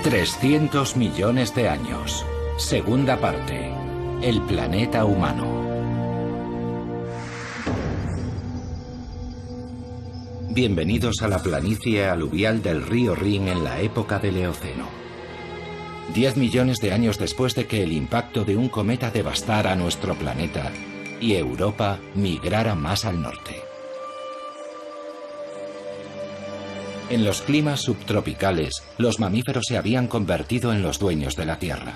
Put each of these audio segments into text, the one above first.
300 millones de años. Segunda parte. El planeta humano. Bienvenidos a la planicie aluvial del río Rin en la época del Eoceno. 10 millones de años después de que el impacto de un cometa devastara nuestro planeta y Europa migrara más al norte. En los climas subtropicales, los mamíferos se habían convertido en los dueños de la tierra.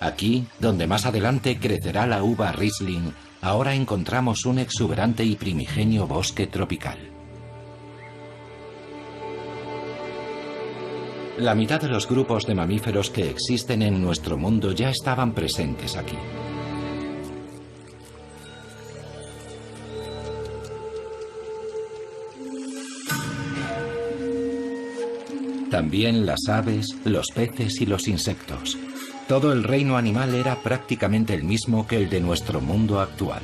Aquí, donde más adelante crecerá la uva Riesling, ahora encontramos un exuberante y primigenio bosque tropical. La mitad de los grupos de mamíferos que existen en nuestro mundo ya estaban presentes aquí. También las aves, los peces y los insectos. Todo el reino animal era prácticamente el mismo que el de nuestro mundo actual.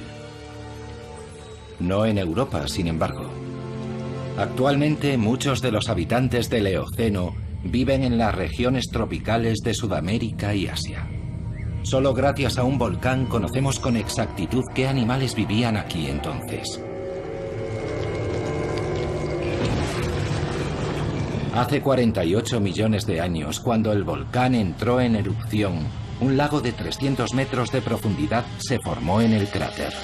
No en Europa, sin embargo. Actualmente, muchos de los habitantes del Eoceno viven en las regiones tropicales de Sudamérica y Asia. Solo gracias a un volcán conocemos con exactitud qué animales vivían aquí entonces. Hace 48 millones de años, cuando el volcán entró en erupción, un lago de 300 metros de profundidad se formó en el cráter.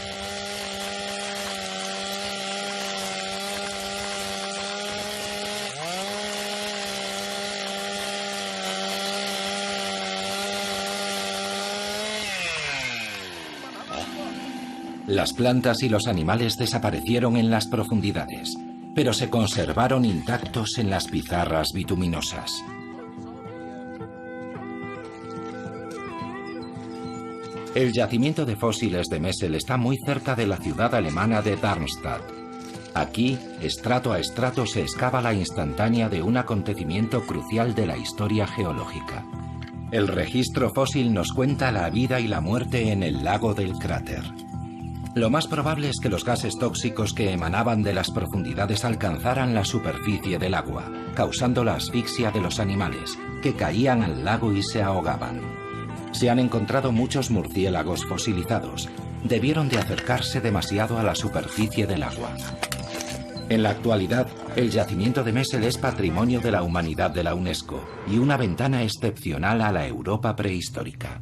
Las plantas y los animales desaparecieron en las profundidades, pero se conservaron intactos en las pizarras bituminosas. El yacimiento de fósiles de Messel está muy cerca de la ciudad alemana de Darmstadt. Aquí, estrato a estrato, se excava la instantánea de un acontecimiento crucial de la historia geológica. El registro fósil nos cuenta la vida y la muerte en el lago del cráter. Lo más probable es que los gases tóxicos que emanaban de las profundidades alcanzaran la superficie del agua, causando la asfixia de los animales, que caían al lago y se ahogaban. Se han encontrado muchos murciélagos fosilizados. Debieron de acercarse demasiado a la superficie del agua. En la actualidad, el yacimiento de Messel es Patrimonio de la Humanidad de la UNESCO y una ventana excepcional a la Europa prehistórica.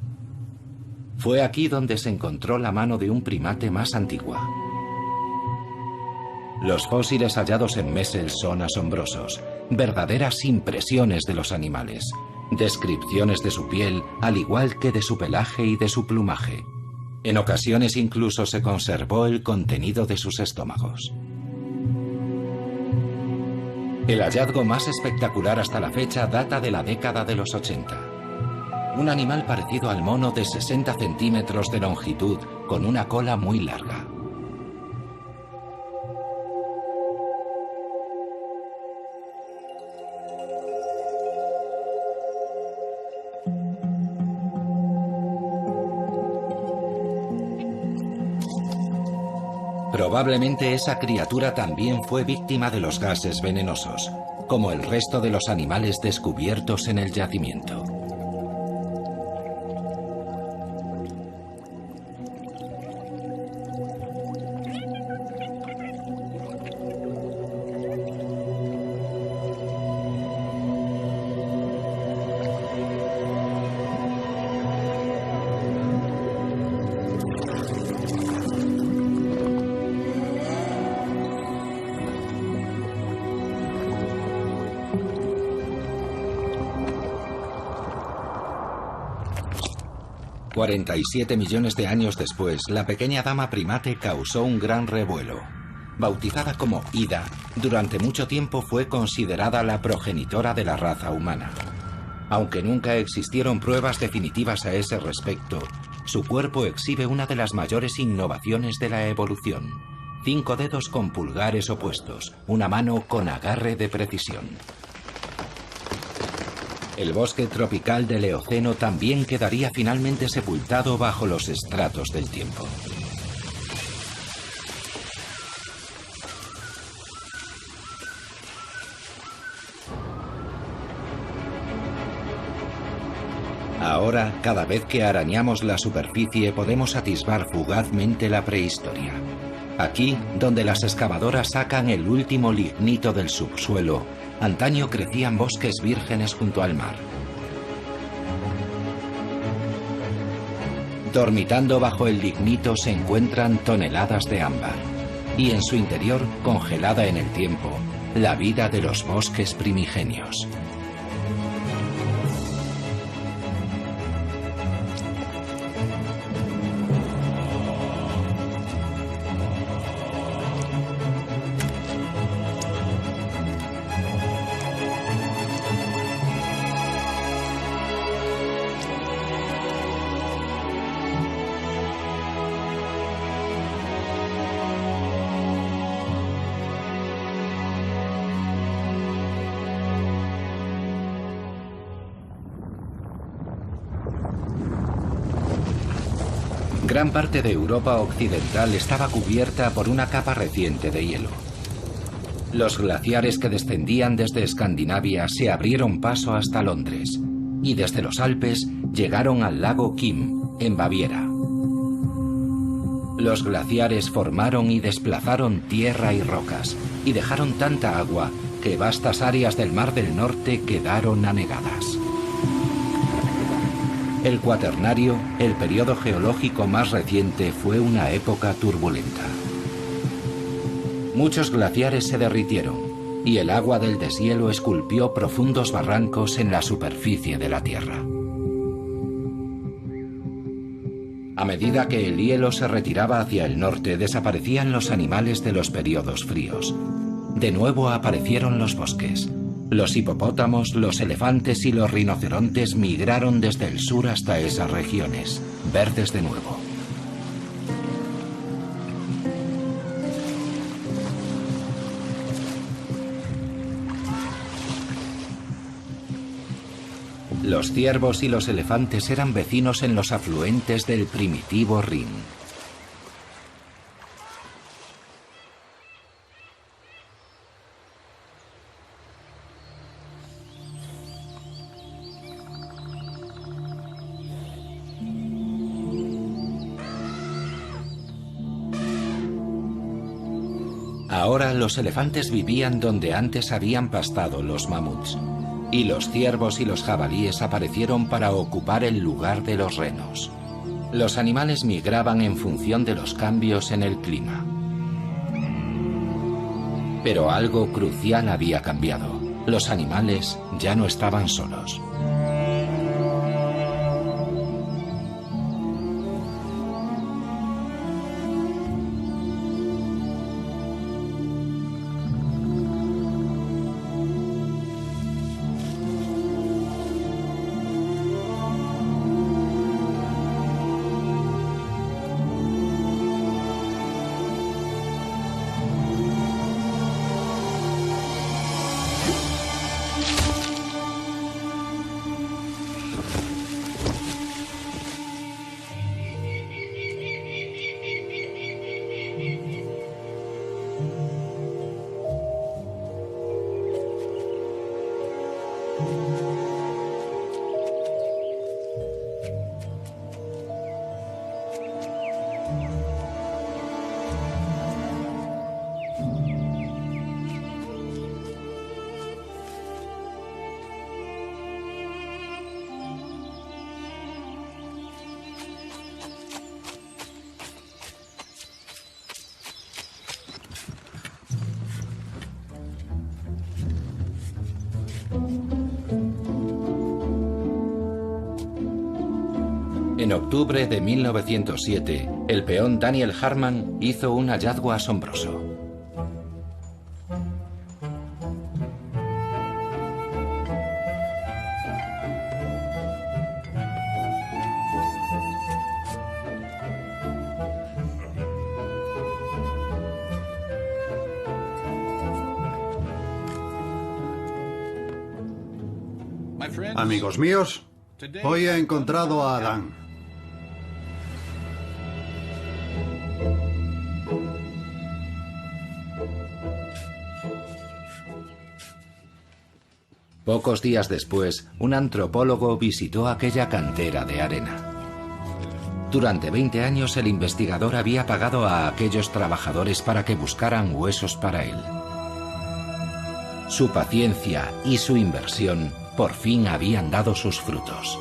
Fue aquí donde se encontró la mano de un primate más antigua. Los fósiles hallados en Messel son asombrosos, verdaderas impresiones de los animales, descripciones de su piel, al igual que de su pelaje y de su plumaje. En ocasiones incluso se conservó el contenido de sus estómagos. El hallazgo más espectacular hasta la fecha data de la década de los 80. Un animal parecido al mono de 60 centímetros de longitud, con una cola muy larga. Probablemente esa criatura también fue víctima de los gases venenosos, como el resto de los animales descubiertos en el yacimiento. $47 millones de años después, la pequeña dama primate causó un gran revuelo. Bautizada como Ida, durante mucho tiempo fue considerada la progenitora de la raza humana. Aunque nunca existieron pruebas definitivas a ese respecto, su cuerpo exhibe una de las mayores innovaciones de la evolución: 5 dedos con pulgares opuestos, una mano con agarre de precisión. El bosque tropical del Eoceno también quedaría finalmente sepultado bajo los estratos del tiempo. Ahora, cada vez que arañamos la superficie podemos atisbar fugazmente la prehistoria. Aquí, donde las excavadoras sacan el último lignito del subsuelo, antaño crecían bosques vírgenes junto al mar. Dormitando bajo el lignito se encuentran toneladas de ámbar, y en su interior, congelada en el tiempo, la vida de los bosques primigenios. Gran parte de Europa occidental estaba cubierta por una capa reciente de hielo. Los glaciares que descendían desde Escandinavia se abrieron paso hasta Londres y desde los Alpes llegaron al lago Kim, en Baviera. Los glaciares formaron y desplazaron tierra y rocas y dejaron tanta agua que vastas áreas del Mar del Norte quedaron anegadas. El Cuaternario, el periodo geológico más reciente, fue una época turbulenta. Muchos glaciares se derritieron y el agua del deshielo esculpió profundos barrancos en la superficie de la Tierra. A medida que el hielo se retiraba hacia el norte, desaparecían los animales de los periodos fríos. De nuevo aparecieron los bosques. Los hipopótamos, los elefantes y los rinocerontes migraron desde el sur hasta esas regiones, verdes de nuevo. Los ciervos y los elefantes eran vecinos en los afluentes del primitivo Rin. Ahora los elefantes vivían donde antes habían pastado los mamuts, y los ciervos y los jabalíes aparecieron para ocupar el lugar de los renos. Los animales migraban en función de los cambios en el clima. Pero algo crucial había cambiado. Los animales ya no estaban solos. En octubre de 1907, el peón Daniel Harman hizo un hallazgo asombroso. Amigos míos, hoy he encontrado a Adán. Pocos días después, un antropólogo visitó aquella cantera de arena. Durante 20 años el investigador había pagado a aquellos trabajadores para que buscaran huesos para él. Su paciencia y su inversión por fin habían dado sus frutos.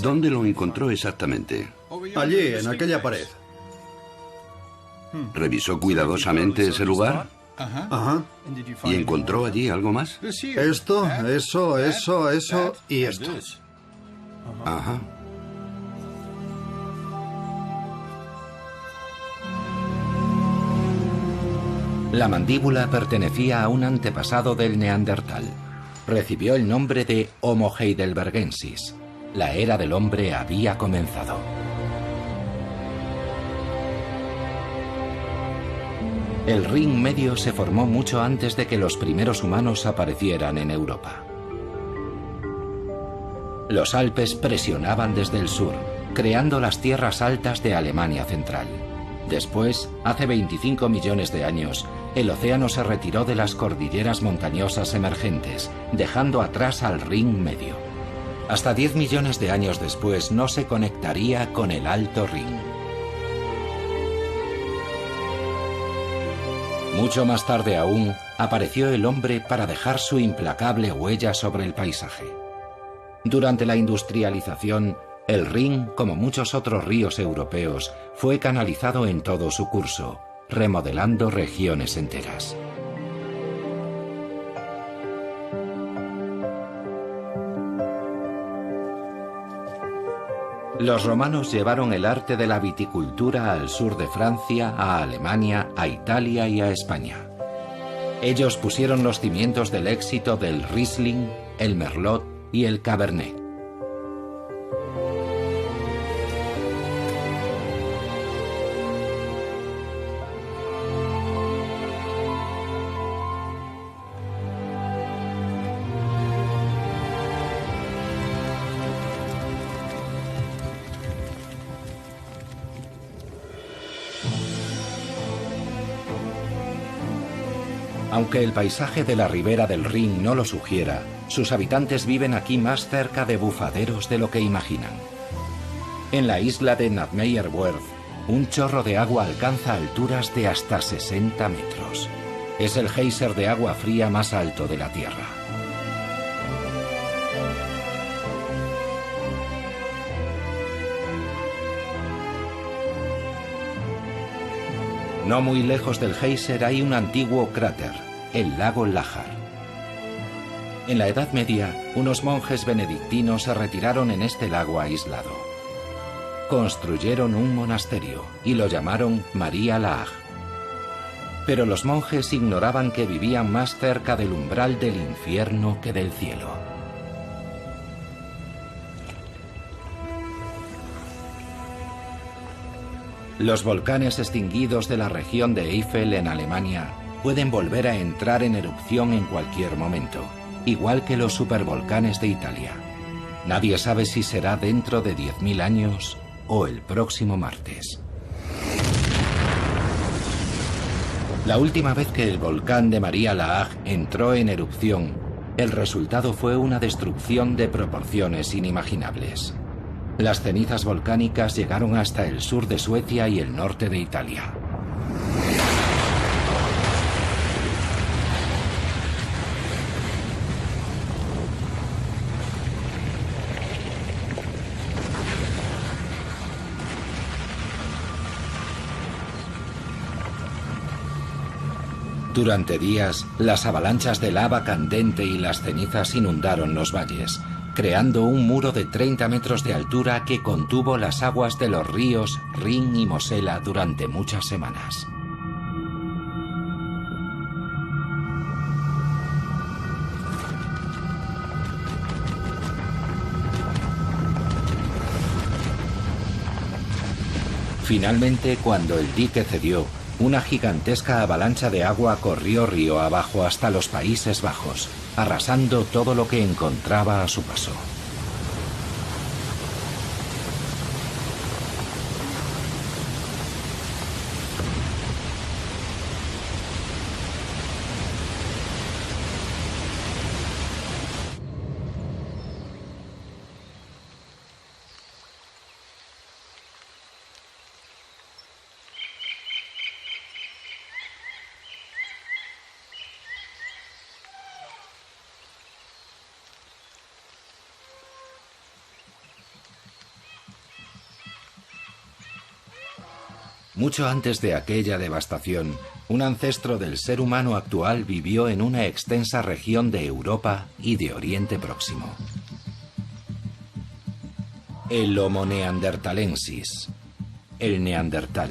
¿Dónde lo encontró exactamente? Allí, en aquella pared. ¿Revisó cuidadosamente ese lugar? Ajá. ¿Y encontró allí algo más? Esto, eso y esto. Ajá. La mandíbula pertenecía a un antepasado del neandertal. Recibió el nombre de Homo heidelbergensis. La era del hombre había comenzado. El ring medio se formó mucho antes de que los primeros humanos aparecieran en Europa. Los Alpes presionaban desde el sur, creando las tierras altas de Alemania Central. Después, hace 25 millones de años, el océano se retiró de las cordilleras montañosas emergentes, dejando atrás al ring medio. Hasta 10 millones de años después no se conectaría con el Alto Ring. Mucho más tarde aún, apareció el hombre para dejar su implacable huella sobre el paisaje. Durante la industrialización, el Rin, como muchos otros ríos europeos, fue canalizado en todo su curso, remodelando regiones enteras. Los romanos llevaron el arte de la viticultura al sur de Francia, a Alemania, a Italia y a España. Ellos pusieron los cimientos del éxito del Riesling, el Merlot y el Cabernet. Aunque el paisaje de la ribera del Rin no lo sugiera, sus habitantes viven aquí más cerca de bufaderos de lo que imaginan. En la isla de Nadmeyerwerf, un chorro de agua alcanza alturas de hasta 60 metros. Es el geyser de agua fría más alto de la Tierra. No muy lejos del geyser hay un antiguo cráter, el lago Lachar. En la Edad Media, unos monjes benedictinos se retiraron en este lago aislado. Construyeron un monasterio y lo llamaron María Laach. Pero los monjes ignoraban que vivían más cerca del umbral del infierno que del cielo. Los volcanes extinguidos de la región de Eifel en Alemania pueden volver a entrar en erupción en cualquier momento, igual que los supervolcanes de Italia. Nadie sabe si será dentro de 10.000 años o el próximo martes. La última vez que el volcán de María Laach entró en erupción, el resultado fue una destrucción de proporciones inimaginables. Las cenizas volcánicas llegaron hasta el sur de Suecia y el norte de Italia. Durante días, las avalanchas de lava candente y las cenizas inundaron los valles, creando un muro de 30 metros de altura que contuvo las aguas de los ríos Rin y Mosela durante muchas semanas. Finalmente, cuando el dique cedió, una gigantesca avalancha de agua corrió río abajo hasta los Países Bajos, arrasando todo lo que encontraba a su paso. Mucho antes de aquella devastación, un ancestro del ser humano actual vivió en una extensa región de Europa y de Oriente Próximo. El Homo neanderthalensis, el neandertal.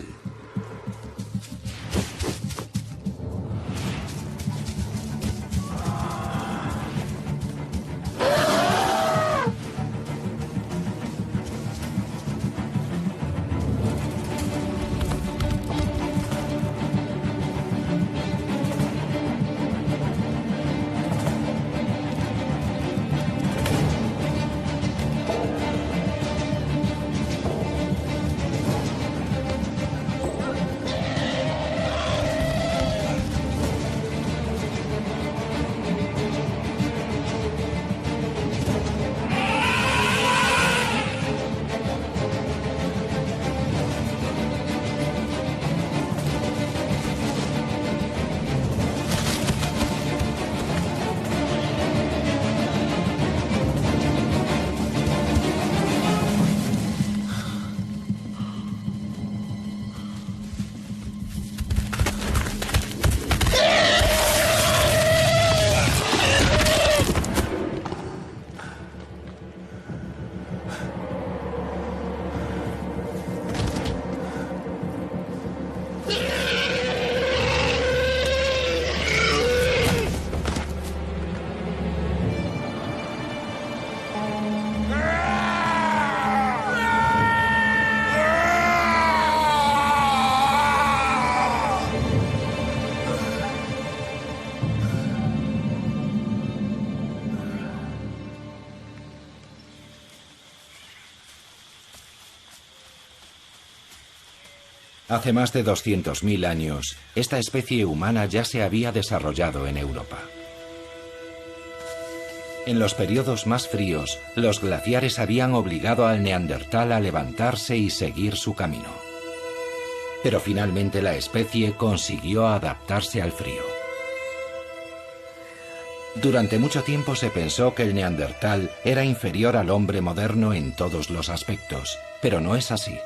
Hace más de 200.000 años, esta especie humana ya se había desarrollado en Europa. En los periodos más fríos, los glaciares habían obligado al neandertal a levantarse y seguir su camino. Pero finalmente la especie consiguió adaptarse al frío. Durante mucho tiempo se pensó que el neandertal era inferior al hombre moderno en todos los aspectos, pero no es así.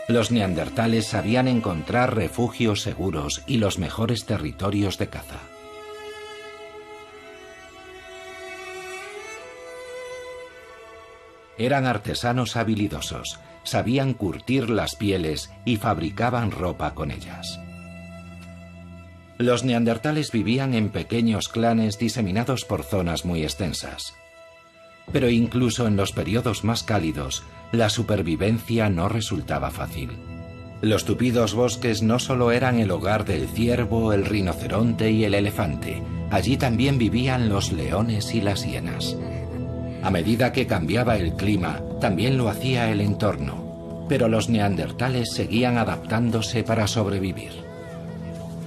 Los neandertales sabían encontrar refugios seguros y los mejores territorios de caza. Eran artesanos habilidosos, sabían curtir las pieles y fabricaban ropa con ellas. Los neandertales vivían en pequeños clanes diseminados por zonas muy extensas. Pero incluso en los periodos más cálidos, la supervivencia no resultaba fácil. Los tupidos bosques no solo eran el hogar del ciervo, el rinoceronte y el elefante, allí también vivían los leones y las hienas. A medida que cambiaba el clima, también lo hacía el entorno, pero los neandertales seguían adaptándose para sobrevivir.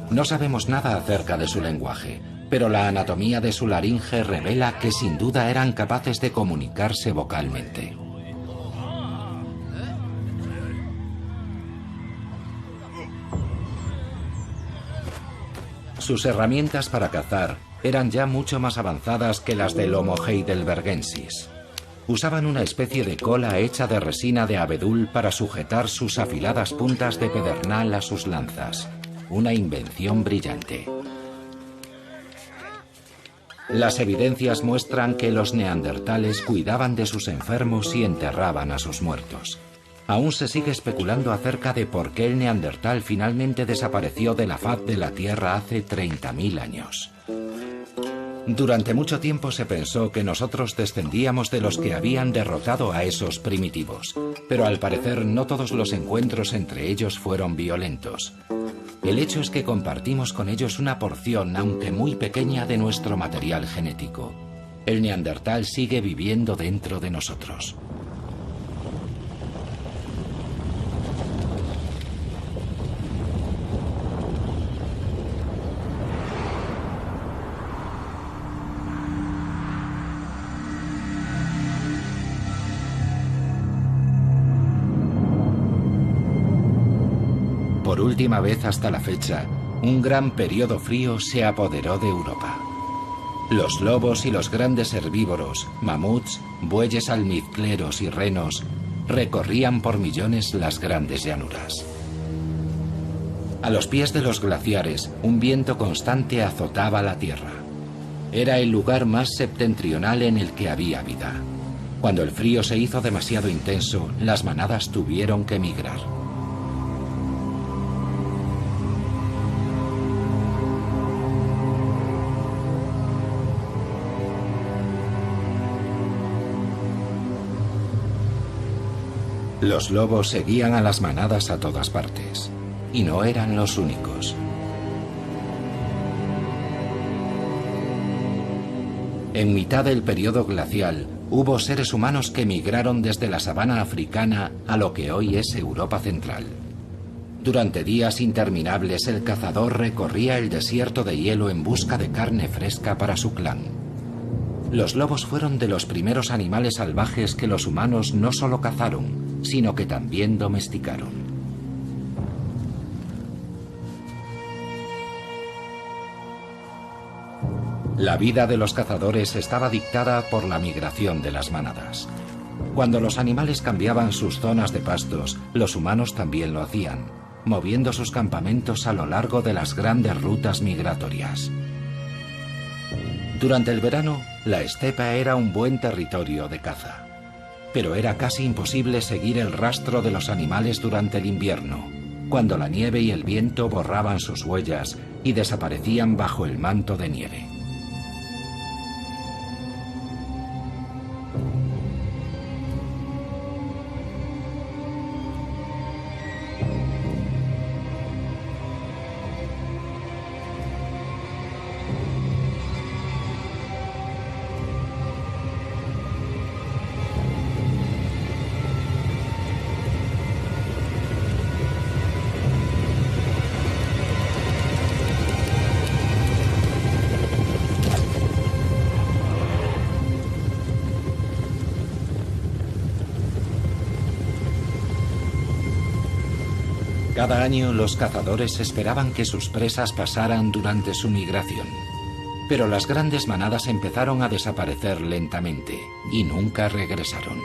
No sabemos nada acerca de su lenguaje, pero la anatomía de su laringe revela que sin duda eran capaces de comunicarse vocalmente. Sus herramientas para cazar eran ya mucho más avanzadas que las del Homo heidelbergensis. Usaban una especie de cola hecha de resina de abedul para sujetar sus afiladas puntas de pedernal a sus lanzas. Una invención brillante. Las evidencias muestran que los neandertales cuidaban de sus enfermos y enterraban a sus muertos. Aún se sigue especulando acerca de por qué el neandertal finalmente desapareció de la faz de la Tierra hace 30.000 años. Durante mucho tiempo se pensó que nosotros descendíamos de los que habían derrotado a esos primitivos, pero al parecer no todos los encuentros entre ellos fueron violentos. El hecho es que compartimos con ellos una porción, aunque muy pequeña, de nuestro material genético. El neandertal sigue viviendo dentro de nosotros. Por última vez hasta la fecha, un gran periodo frío se apoderó de Europa. Los lobos y los grandes herbívoros, mamuts, bueyes almizcleros y renos, recorrían por millones las grandes llanuras. A los pies de los glaciares, un viento constante azotaba la tierra. Era el lugar más septentrional en el que había vida. Cuando el frío se hizo demasiado intenso, las manadas tuvieron que migrar. Los lobos seguían a las manadas a todas partes, y no eran los únicos. En mitad del periodo glacial, hubo seres humanos que migraron desde la sabana africana a lo que hoy es Europa Central. Durante días interminables, el cazador recorría el desierto de hielo en busca de carne fresca para su clan. Los lobos fueron de los primeros animales salvajes que los humanos no solo cazaron, sino que también domesticaron. La vida de los cazadores estaba dictada por la migración de las manadas. Cuando los animales cambiaban sus zonas de pastos, los humanos también lo hacían, moviendo sus campamentos a lo largo de las grandes rutas migratorias. Durante el verano, la estepa era un buen territorio de caza. Pero era casi imposible seguir el rastro de los animales durante el invierno, cuando la nieve y el viento borraban sus huellas y desaparecían bajo el manto de nieve. Cada año los cazadores esperaban que sus presas pasaran durante su migración. Pero las grandes manadas empezaron a desaparecer lentamente y nunca regresaron.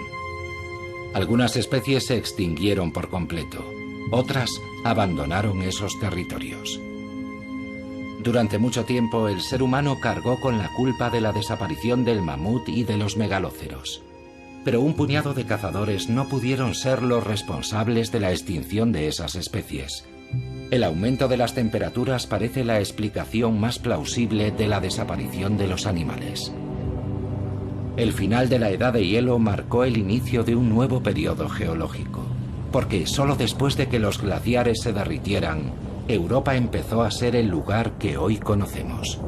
Algunas especies se extinguieron por completo, otras abandonaron esos territorios. Durante mucho tiempo el ser humano cargó con la culpa de la desaparición del mamut y de los megalóceros. Pero un puñado de cazadores no pudieron ser los responsables de la extinción de esas especies. El aumento de las temperaturas parece la explicación más plausible de la desaparición de los animales. El final de la edad de hielo marcó el inicio de un nuevo periodo geológico, porque solo después de que los glaciares se derritieran, Europa empezó a ser el lugar que hoy conocemos.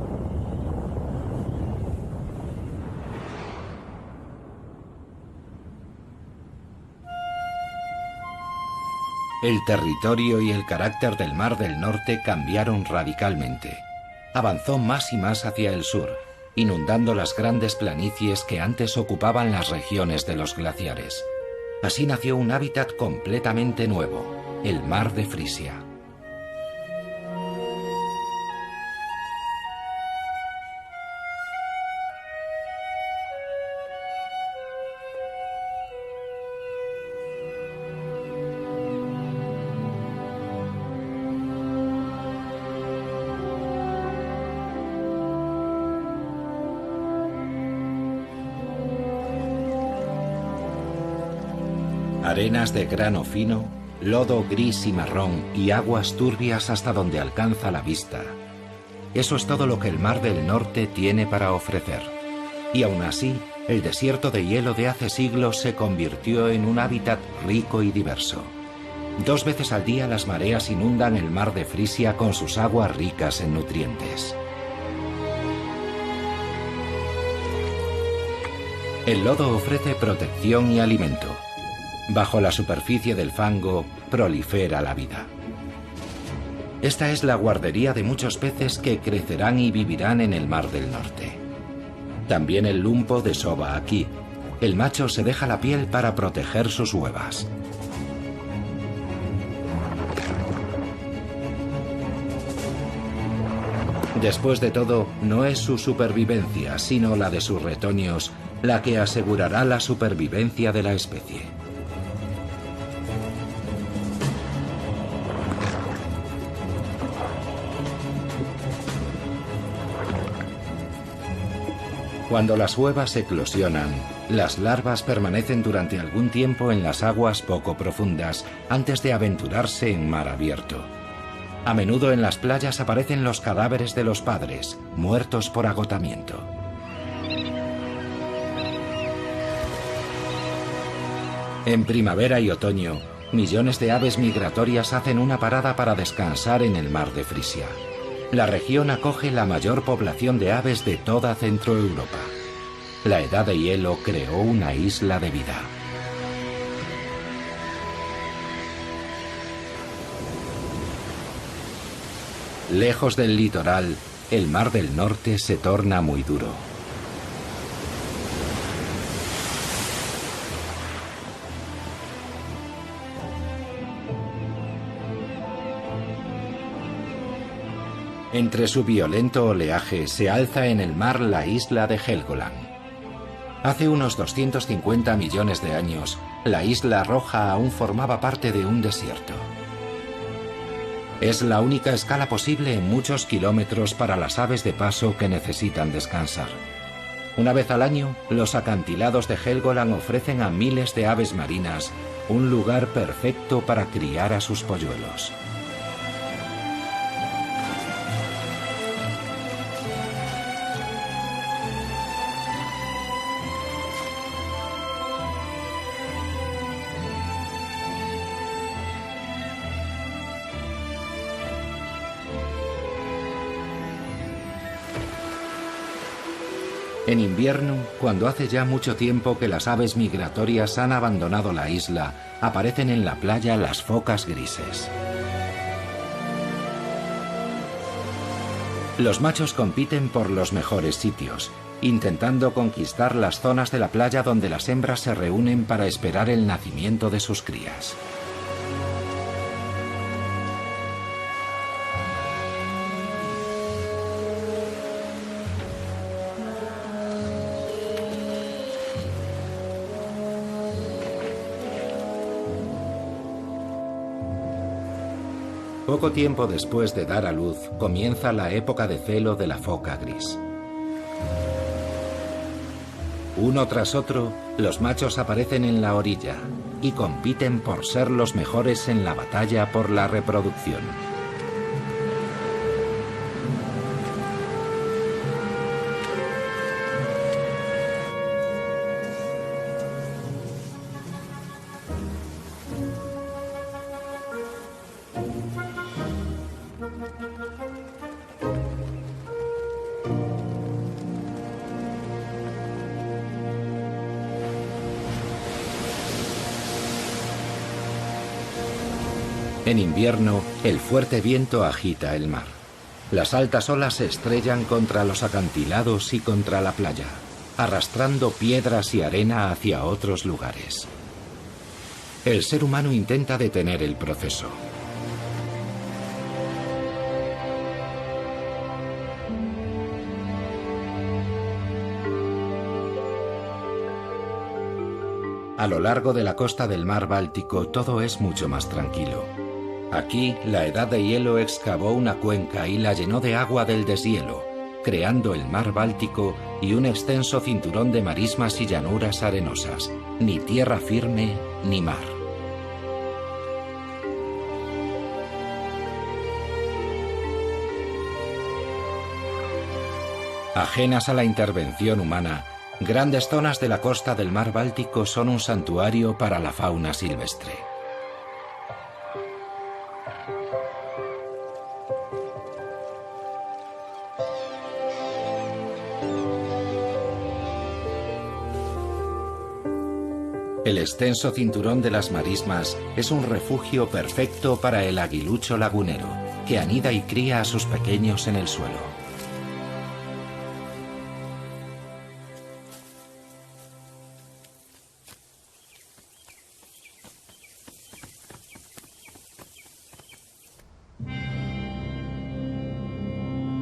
El territorio y el carácter del Mar del Norte cambiaron radicalmente. Avanzó más y más hacia el sur, inundando las grandes planicies que antes ocupaban las regiones de los glaciares. Así nació un hábitat completamente nuevo, el Mar de Frisia. Arenas de grano fino, lodo gris y marrón y aguas turbias hasta donde alcanza la vista. Eso es todo lo que el Mar del Norte tiene para ofrecer. Y aún así, el desierto de hielo de hace siglos se convirtió en un hábitat rico y diverso. 2 veces al día las mareas inundan el Mar de Frisia con sus aguas ricas en nutrientes. El lodo ofrece protección y alimento. Bajo la superficie del fango prolifera la vida. Esta es la guardería de muchos peces que crecerán y vivirán en el Mar del Norte. También el lumpo desova aquí. El macho se deja la piel para proteger sus huevas. Después de todo, no es su supervivencia, sino la de sus retoños, la que asegurará la supervivencia de la especie. Cuando las huevas eclosionan, las larvas permanecen durante algún tiempo en las aguas poco profundas antes de aventurarse en mar abierto. A menudo en las playas aparecen los cadáveres de los padres, muertos por agotamiento. En primavera y otoño, millones de aves migratorias hacen una parada para descansar en el mar de Frisia. La región acoge la mayor población de aves de toda Centroeuropa. La edad de hielo creó una isla de vida. Lejos del litoral, el mar del norte se torna muy duro. Entre su violento oleaje se alza en el mar la isla de Helgoland. Hace unos 250 millones de años, la isla roja aún formaba parte de un desierto. Es la única escala posible en muchos kilómetros para las aves de paso que necesitan descansar. Una vez al año, los acantilados de Helgoland ofrecen a miles de aves marinas un lugar perfecto para criar a sus polluelos. En invierno, cuando hace ya mucho tiempo que las aves migratorias han abandonado la isla, aparecen en la playa las focas grises. Los machos compiten por los mejores sitios, intentando conquistar las zonas de la playa donde las hembras se reúnen para esperar el nacimiento de sus crías. Poco tiempo después de dar a luz, comienza la época de celo de la foca gris. Uno tras otro, los machos aparecen en la orilla y compiten por ser los mejores en la batalla por la reproducción. En invierno, el fuerte viento agita el mar. Las altas olas se estrellan contra los acantilados y contra la playa, arrastrando piedras y arena hacia otros lugares. El ser humano intenta detener el proceso. A lo largo de la costa del mar Báltico todo es mucho más tranquilo. Aquí, la edad de hielo excavó una cuenca y la llenó de agua del deshielo, creando el mar Báltico y un extenso cinturón de marismas y llanuras arenosas, ni tierra firme ni mar. Ajenas a la intervención humana, grandes zonas de la costa del mar Báltico son un santuario para la fauna silvestre. El extenso cinturón de las marismas es un refugio perfecto para el aguilucho lagunero, que anida y cría a sus pequeños en el suelo.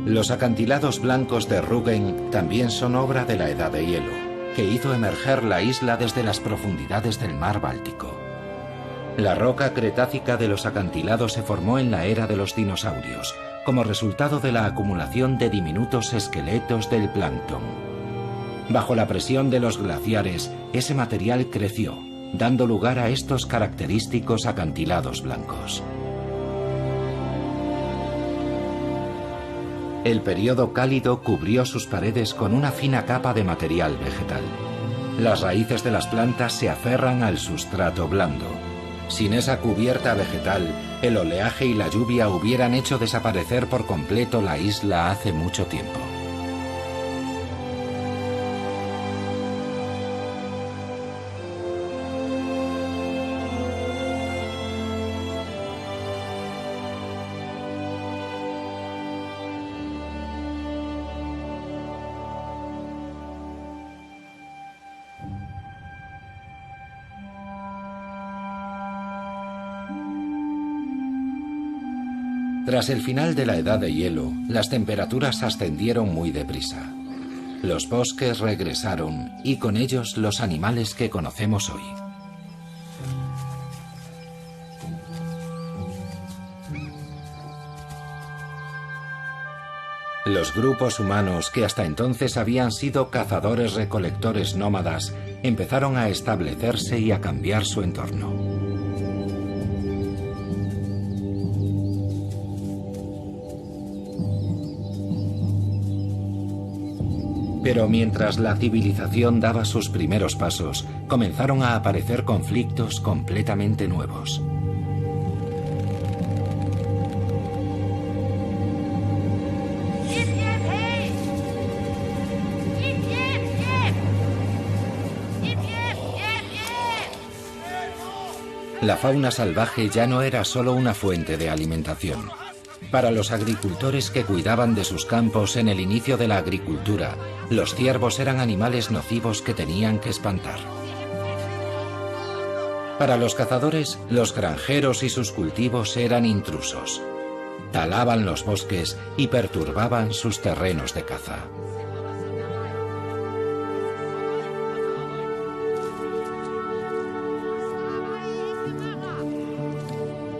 Los acantilados blancos de Rügen también son obra de la Edad de Hielo, que hizo emerger la isla desde las profundidades del mar Báltico. La roca cretácica de los acantilados se formó en la era de los dinosaurios, como resultado de la acumulación de diminutos esqueletos del plancton. Bajo la presión de los glaciares, ese material creció, dando lugar a estos característicos acantilados blancos. El período cálido cubrió sus paredes con una fina capa de material vegetal. Las raíces de las plantas se aferran al sustrato blando. Sin esa cubierta vegetal, el oleaje y la lluvia hubieran hecho desaparecer por completo la isla hace mucho tiempo. Tras el final de la edad de hielo, las temperaturas ascendieron muy deprisa. Los bosques regresaron y con ellos los animales que conocemos hoy. Los grupos humanos que hasta entonces habían sido cazadores-recolectores nómadas empezaron a establecerse y a cambiar su entorno. Pero mientras la civilización daba sus primeros pasos, comenzaron a aparecer conflictos completamente nuevos. La fauna salvaje ya no era solo una fuente de alimentación. Para los agricultores que cuidaban de sus campos en el inicio de la agricultura, los ciervos eran animales nocivos que tenían que espantar. Para los cazadores, los granjeros y sus cultivos eran intrusos. Talaban los bosques y perturbaban sus terrenos de caza.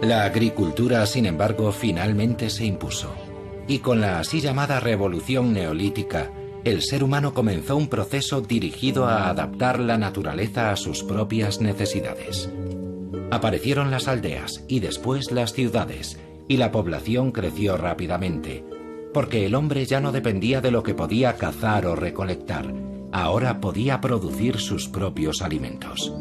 La agricultura, sin embargo, finalmente se impuso. Y con la así llamada Revolución Neolítica, el ser humano comenzó un proceso dirigido a adaptar la naturaleza a sus propias necesidades. Aparecieron las aldeas y después las ciudades, y la población creció rápidamente, porque el hombre ya no dependía de lo que podía cazar o recolectar, ahora podía producir sus propios alimentos.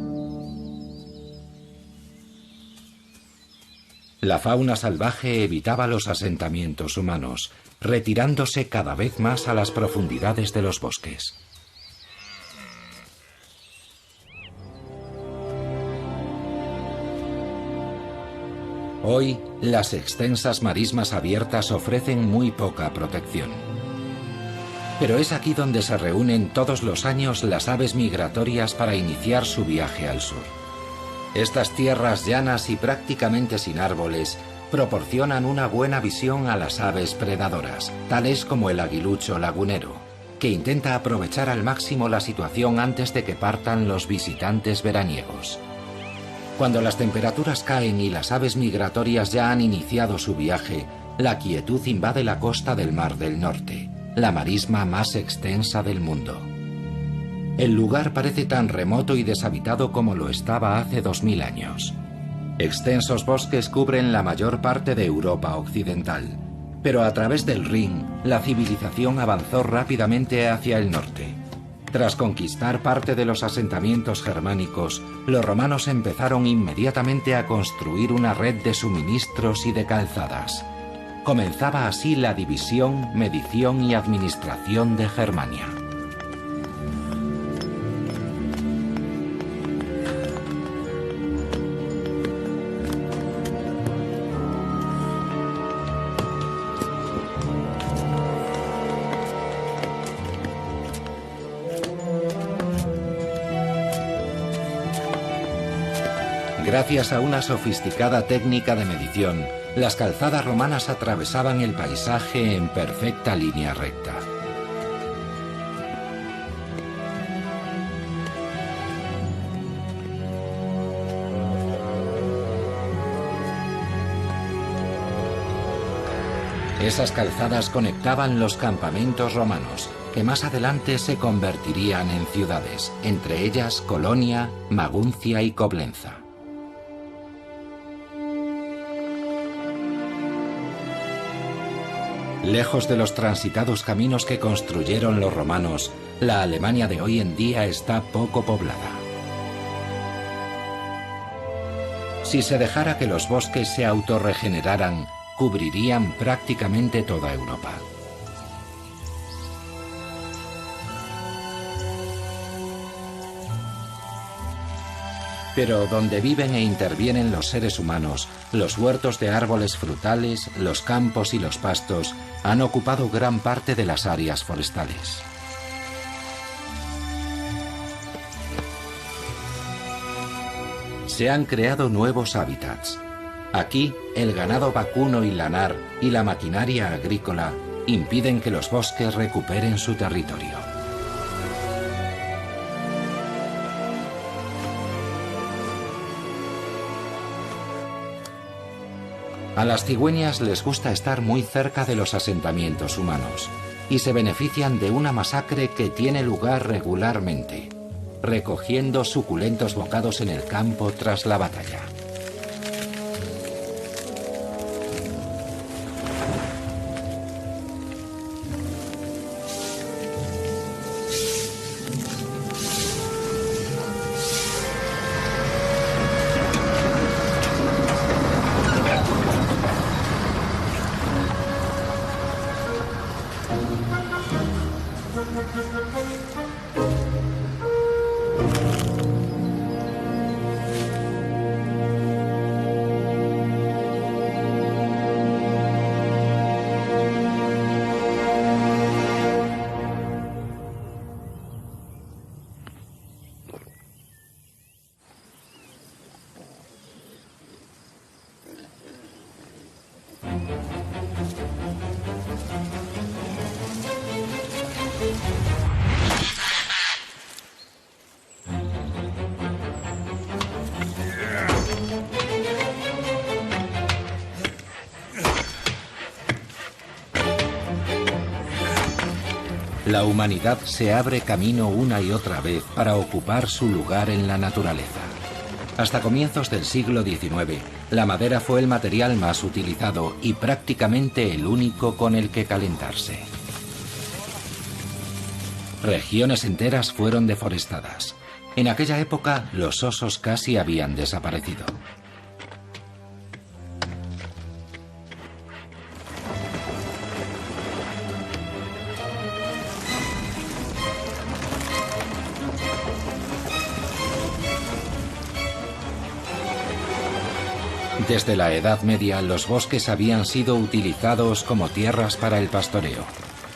La fauna salvaje evitaba los asentamientos humanos, retirándose cada vez más a las profundidades de los bosques. Hoy, las extensas marismas abiertas ofrecen muy poca protección. Pero es aquí donde se reúnen todos los años las aves migratorias para iniciar su viaje al sur. Estas tierras llanas y prácticamente sin árboles proporcionan una buena visión a las aves predadoras, tales como el aguilucho lagunero, que intenta aprovechar al máximo la situación antes de que partan los visitantes veraniegos. Cuando las temperaturas caen y las aves migratorias ya han iniciado su viaje, la quietud invade la costa del Mar del Norte, la marisma más extensa del mundo. El lugar parece tan remoto y deshabitado como lo estaba hace 2000 años. Extensos bosques cubren la mayor parte de Europa occidental, pero a través del Rin, la civilización avanzó rápidamente hacia el norte. Tras conquistar parte de los asentamientos germánicos, los romanos empezaron inmediatamente a construir una red de suministros y de calzadas. Comenzaba así la división, medición y administración de Germania. Gracias a una sofisticada técnica de medición, las calzadas romanas atravesaban el paisaje en perfecta línea recta. Esas calzadas conectaban los campamentos romanos, que más adelante se convertirían en ciudades, entre ellas Colonia, Maguncia y Coblenza. Lejos de los transitados caminos que construyeron los romanos, la Alemania de hoy en día está poco poblada. Si se dejara que los bosques se autorregeneraran, cubrirían prácticamente toda Europa. Pero donde viven e intervienen los seres humanos, los huertos de árboles frutales, los campos y los pastos han ocupado gran parte de las áreas forestales. Se han creado nuevos hábitats. Aquí, el ganado vacuno y lanar y la maquinaria agrícola impiden que los bosques recuperen su territorio. A las cigüeñas les gusta estar muy cerca de los asentamientos humanos y se benefician de una masacre que tiene lugar regularmente, recogiendo suculentos bocados en el campo tras la batalla. La humanidad se abre camino una y otra vez para ocupar su lugar en la naturaleza. Hasta comienzos del siglo XIX, la madera fue el material más utilizado y prácticamente el único con el que calentarse. Regiones enteras fueron deforestadas. En aquella época, los osos casi habían desaparecido. Desde la Edad Media, los bosques habían sido utilizados como tierras para el pastoreo,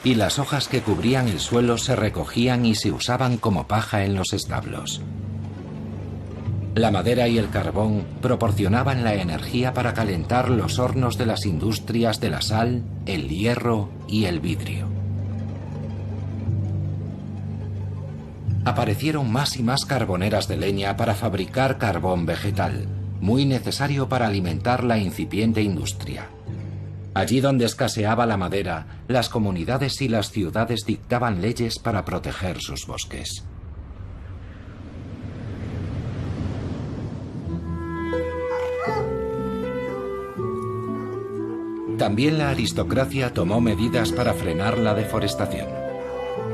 y las hojas que cubrían el suelo se recogían y se usaban como paja en los establos. La madera y el carbón proporcionaban la energía para calentar los hornos de las industrias de la sal, el hierro y el vidrio. Aparecieron más y más carboneras de leña para fabricar carbón vegetal, muy necesario para alimentar la incipiente industria. Allí donde escaseaba la madera, las comunidades y las ciudades dictaban leyes para proteger sus bosques. También la aristocracia tomó medidas para frenar la deforestación.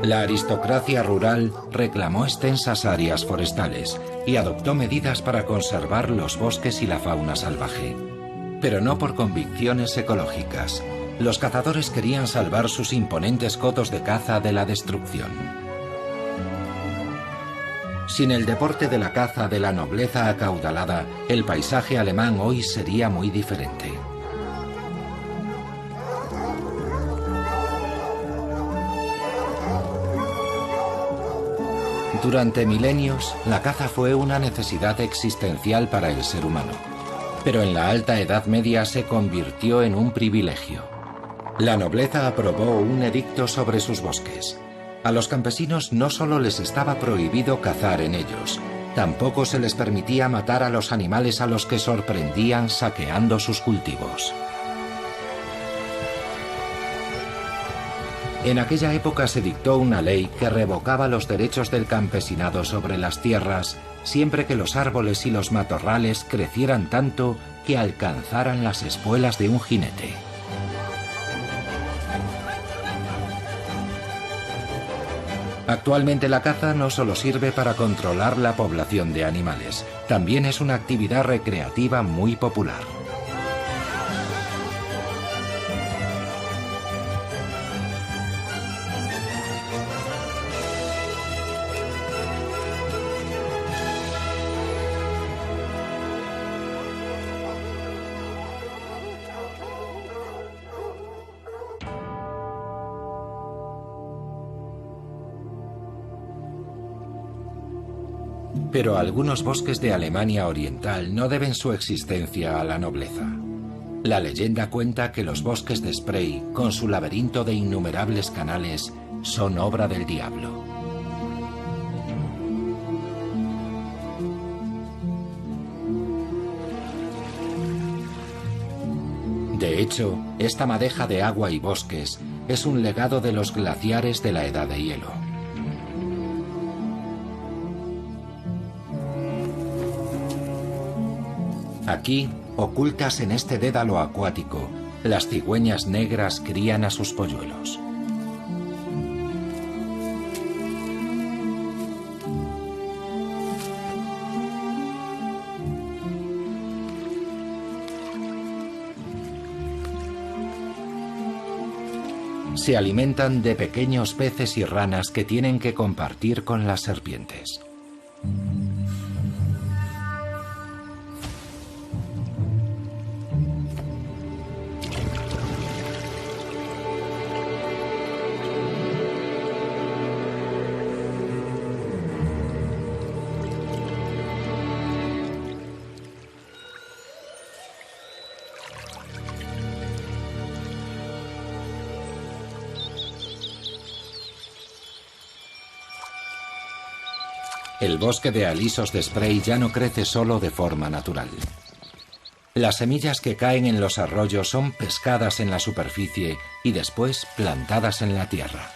La aristocracia rural reclamó extensas áreas forestales y adoptó medidas para conservar los bosques y la fauna salvaje. Pero no por convicciones ecológicas. Los cazadores querían salvar sus imponentes cotos de caza de la destrucción. Sin el deporte de la caza de la nobleza acaudalada, el paisaje alemán hoy sería muy diferente. Durante milenios, la caza fue una necesidad existencial para el ser humano. Pero en la Alta Edad Media se convirtió en un privilegio. La nobleza aprobó un edicto sobre sus bosques. A los campesinos no solo les estaba prohibido cazar en ellos, tampoco se les permitía matar a los animales a los que sorprendían saqueando sus cultivos. En aquella época se dictó una ley que revocaba los derechos del campesinado sobre las tierras siempre que los árboles y los matorrales crecieran tanto que alcanzaran las espuelas de un jinete. Actualmente la caza no solo sirve para controlar la población de animales, también es una actividad recreativa muy popular. Pero algunos bosques de Alemania Oriental no deben su existencia a la nobleza. La leyenda cuenta que los bosques de Spray, con su laberinto de innumerables canales, son obra del diablo. De hecho, esta madeja de agua y bosques es un legado de los glaciares de la Edad de Hielo. Aquí, ocultas en este dédalo acuático, las cigüeñas negras crían a sus polluelos. Se alimentan de pequeños peces y ranas que tienen que compartir con las serpientes. El bosque de alisos de Spray ya no crece solo de forma natural. Las semillas que caen en los arroyos son pescadas en la superficie y después plantadas en la tierra.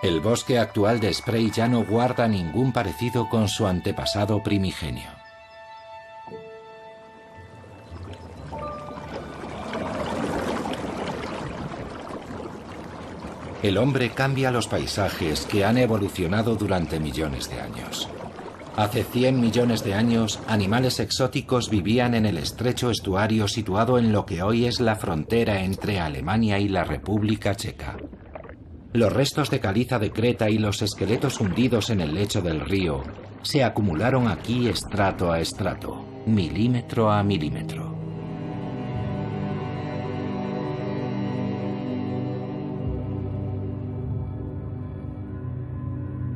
El bosque actual de Spray ya no guarda ningún parecido con su antepasado primigenio. El hombre cambia los paisajes que han evolucionado durante millones de años. Hace 100 millones de años, animales exóticos vivían en el estrecho estuario situado en lo que hoy es la frontera entre Alemania y la República Checa. Los restos de caliza de Creta y los esqueletos hundidos en el lecho del río se acumularon aquí estrato a estrato, milímetro a milímetro.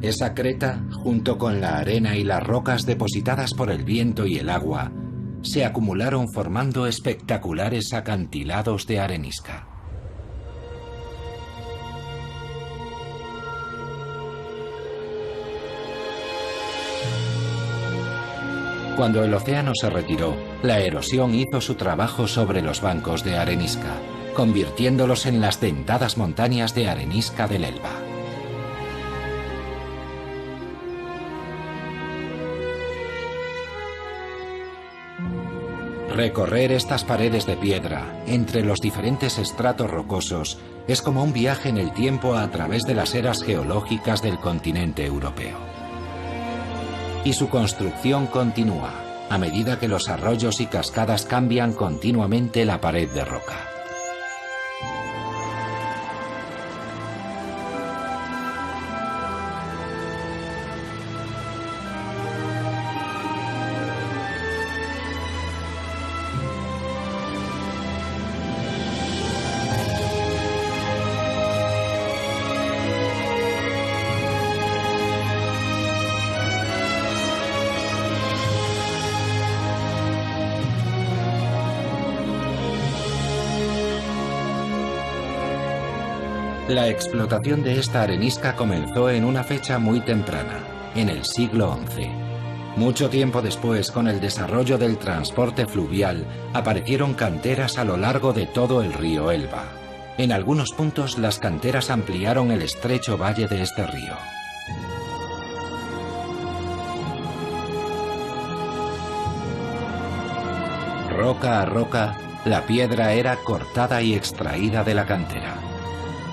Esa creta, junto con la arena y las rocas depositadas por el viento y el agua, se acumularon formando espectaculares acantilados de arenisca. Cuando el océano se retiró, la erosión hizo su trabajo sobre los bancos de arenisca, convirtiéndolos en las dentadas montañas de arenisca del Elba. Recorrer estas paredes de piedra, entre los diferentes estratos rocosos, es como un viaje en el tiempo a través de las eras geológicas del continente europeo. Y su construcción continúa, a medida que los arroyos y cascadas cambian continuamente la pared de roca. La explotación de esta arenisca comenzó en una fecha muy temprana, en el siglo XI. Mucho tiempo después, con el desarrollo del transporte fluvial, aparecieron canteras a lo largo de todo el río Elba. En algunos puntos, las canteras ampliaron el estrecho valle de este río. Roca a roca, la piedra era cortada y extraída de la cantera.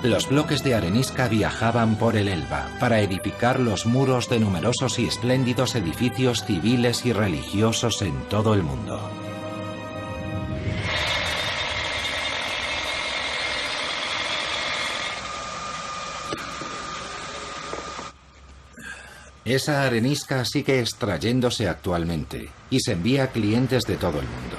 Los bloques de arenisca viajaban por el Elba para edificar los muros de numerosos y espléndidos edificios civiles y religiosos en todo el mundo. Esa arenisca sigue extrayéndose actualmente y se envía a clientes de todo el mundo.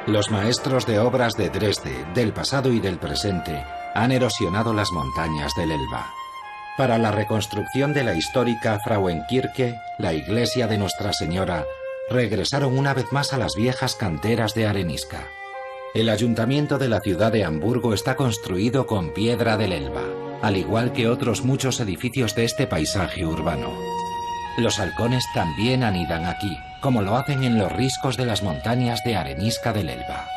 Los maestros de obras de Dresde, del pasado y del presente, han erosionado las montañas del Elba. Para la reconstrucción de la histórica Frauenkirche, la iglesia de Nuestra Señora, regresaron una vez más a las viejas canteras de arenisca. El ayuntamiento de la ciudad de Hamburgo está construido con piedra del Elba, al igual que otros muchos edificios de este paisaje urbano. Los halcones también anidan aquí, como lo hacen en los riscos de las montañas de arenisca del Elba.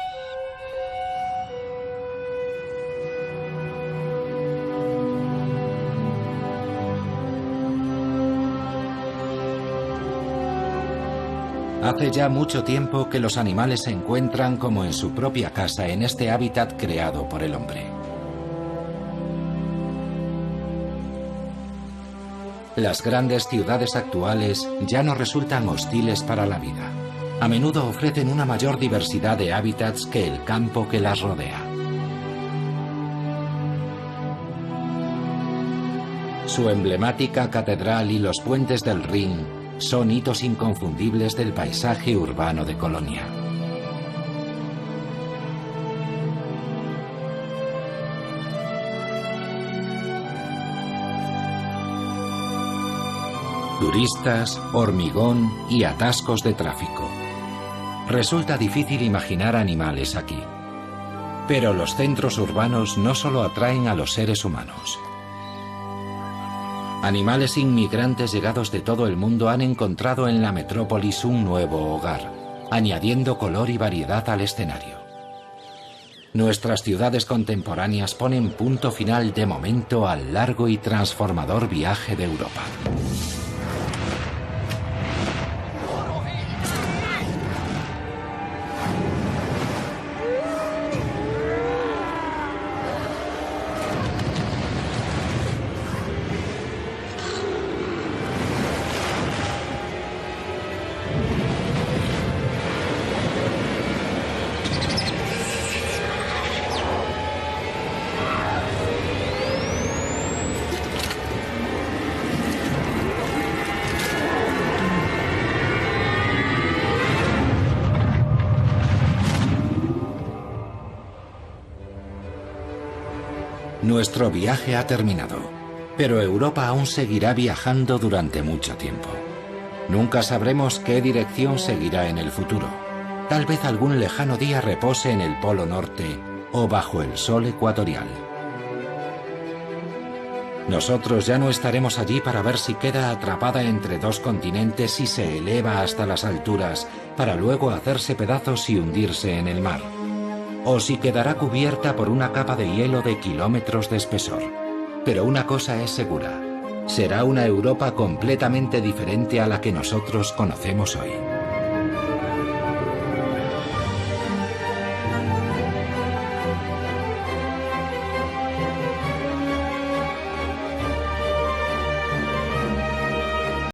Hace ya mucho tiempo que los animales se encuentran como en su propia casa en este hábitat creado por el hombre. Las grandes ciudades actuales ya no resultan hostiles para la vida. A menudo ofrecen una mayor diversidad de hábitats que el campo que las rodea. Su emblemática catedral y los puentes del Rin son hitos inconfundibles del paisaje urbano de Colonia. Turistas, hormigón y atascos de tráfico. Resulta difícil imaginar animales aquí. Pero los centros urbanos no solo atraen a los seres humanos. Animales inmigrantes llegados de todo el mundo han encontrado en la metrópolis un nuevo hogar, añadiendo color y variedad al escenario. Nuestras ciudades contemporáneas ponen punto final de momento al largo y transformador viaje de Europa. Nuestro viaje ha terminado, pero Europa aún seguirá viajando durante mucho tiempo. Nunca sabremos qué dirección seguirá en el futuro. Tal vez algún lejano día repose en el Polo Norte o bajo el sol ecuatorial. Nosotros ya no estaremos allí para ver si queda atrapada entre dos continentes y se eleva hasta las alturas para luego hacerse pedazos y hundirse en el mar. O si quedará cubierta por una capa de hielo de kilómetros de espesor. Pero una cosa es segura, será una Europa completamente diferente a la que nosotros conocemos hoy.